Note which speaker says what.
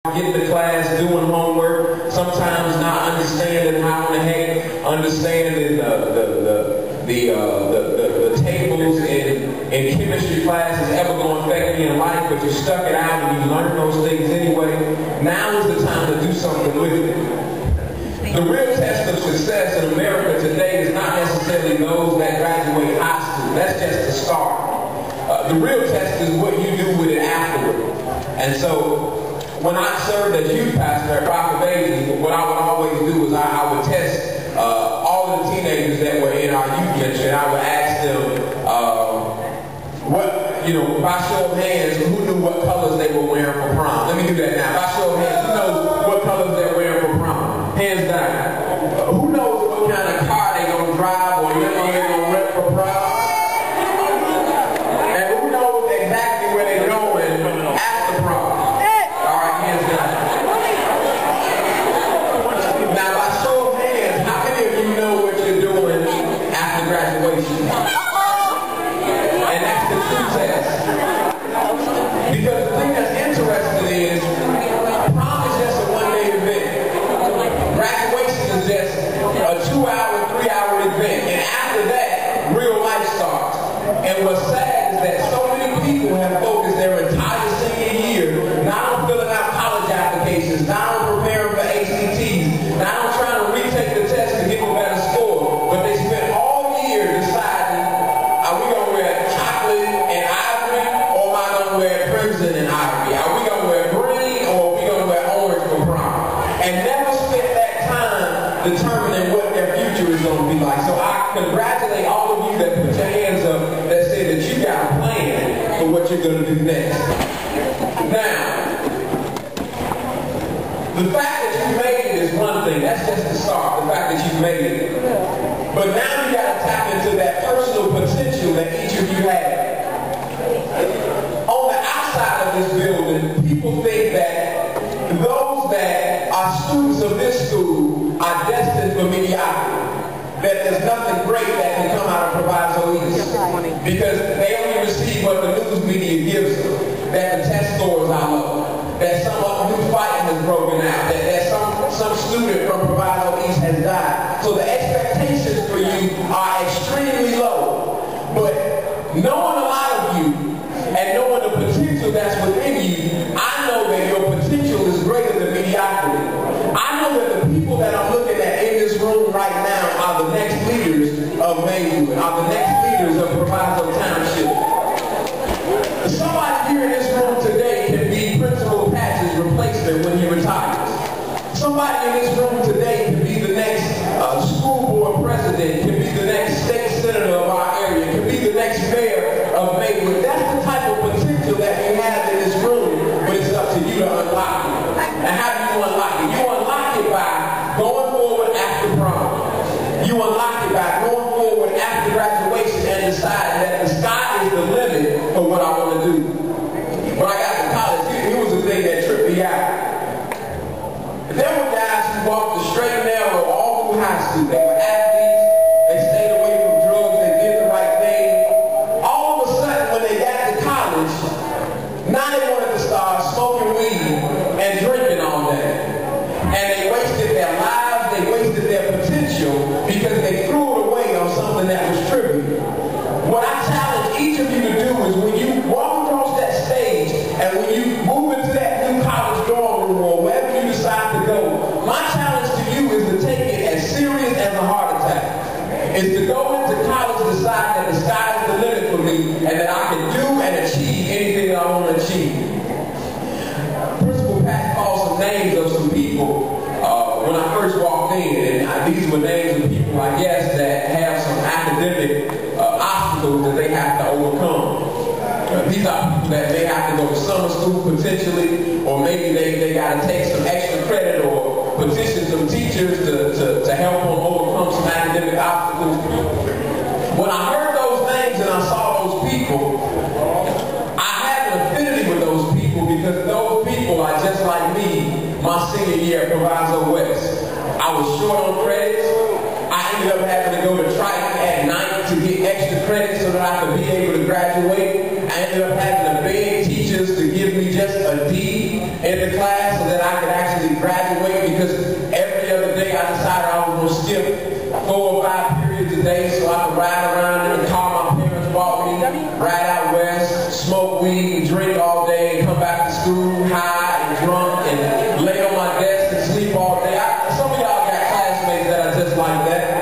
Speaker 1: Getting to class, doing homework, sometimes not understanding how in the heck, understanding the tables in chemistry classes ever going to affect me in life, but you stuck it out and you learn those things anyway. Now is the time to do something with it. The real test of success in America today is not necessarily those that graduate high school. That's just the start. The real test is what you do with it afterward. And so, when I served as youth pastor at Proviso, what I would always do is I would test all of the teenagers that were in our youth ministry, and I would ask them, by show of hands, who knew what colors they were wearing for prom? Let me do that now. By show of hands, who knows what colors they're wearing for prom? Hands down. Who knows what kind of car they're going to drive or they're going to rent for prom? And who knows exactly where they're going after prom? Now, by show of hands, how many of you know what you're doing after graduation? And that's the true test. Because the thing that's interesting is, prom is just a one-day event. Graduation is just a 2-hour, 3-hour event. And after that, real life starts. And what's sad is that so many people have focused their entire senior year not on filling out college applications, not on preparing for ACTs, not on trying to retake the test to get a better score, but they spent all year deciding, are we going to wear chocolate and ivory, or am I going to wear crimson and ivory? Are we going to wear green, or are we going to wear orange for prom? And never spent that time determining what their future is going to be like. So I congratulate all of you that put your hands up that say that you got a plan for what you're going to do next. Now, the fact that you made it is one thing. That's just the start, the fact that you made it. But now you got to tap into that personal potential that each of you have. On the outside of this building, people think that those that are students of this school are destined for mediocrity. That there's nothing great that can come out of Proviso East. Because they only receive what the news media gives them. That the test scores are low. That some new fighting has broken out. That some student from Proviso East has died. So the expectations for you are extremely low. But knowing a lot of you and knowing the potential that's within you, I know that your potential is greater than mediocrity. I know that the people that I'm looking at in this room right now are the next leaders of Maywood, are the next leaders of Proviso Township. Somebody here in this room today can be Principal Patch's replacement when he retires. Somebody in this room today can be the next school board president, can be the next state senator of our area, can be the next mayor of Maywood. That's the type of potential that we have in this room, but it's up to you to unlock it. And how do you unlock it? You unlock it by going forward after prom. You unlock it by going forward after graduation and deciding that the sky is the limit for what I want to do. When I got to college, here was the thing that tripped me out. There were guys who walked the straight and narrow all through high school. They were athletes, they stayed away from drugs, they did the right thing. All of a sudden, when they got to college, now they wanted to start smoking weed and drinking all day. And they wasted their lives, they wasted their potential because they threw it away on something that was trivial. What I challenge each of you to do is when you walk across that stage and when you move into that new college dorm room or wherever you decide to go, my challenge to you is to take it as serious as a heart attack. Is to go into college and decide that the sky is the limit for me and that I can do and achieve anything that I want to achieve. Principal Pat called some names of some people when I first walked in, and these were names of people, I guess, that have some academic obstacles that they have to overcome. These are people that may have to go to summer school potentially, or maybe they got to take some extra credit or petition some teachers to help them overcome some academic obstacles. When I heard those names and I saw those people, I had an affinity with those people because those people are just like me my senior year at Proviso West. I was short on credits. I ended up having to go to Triton at night to get extra credit so that I could be able to graduate. I ended up having to beg teachers teachers to give me just a D in the class so that I could actually graduate, because every other day I decided I was going to skip 4 or 5 periods a day so I could ride around and call my parents, walk me, ride out west, smoke weed and drink all day and come back to school high and drunk and lay on my desk and sleep all day. Some of y'all got classmates that are just like that.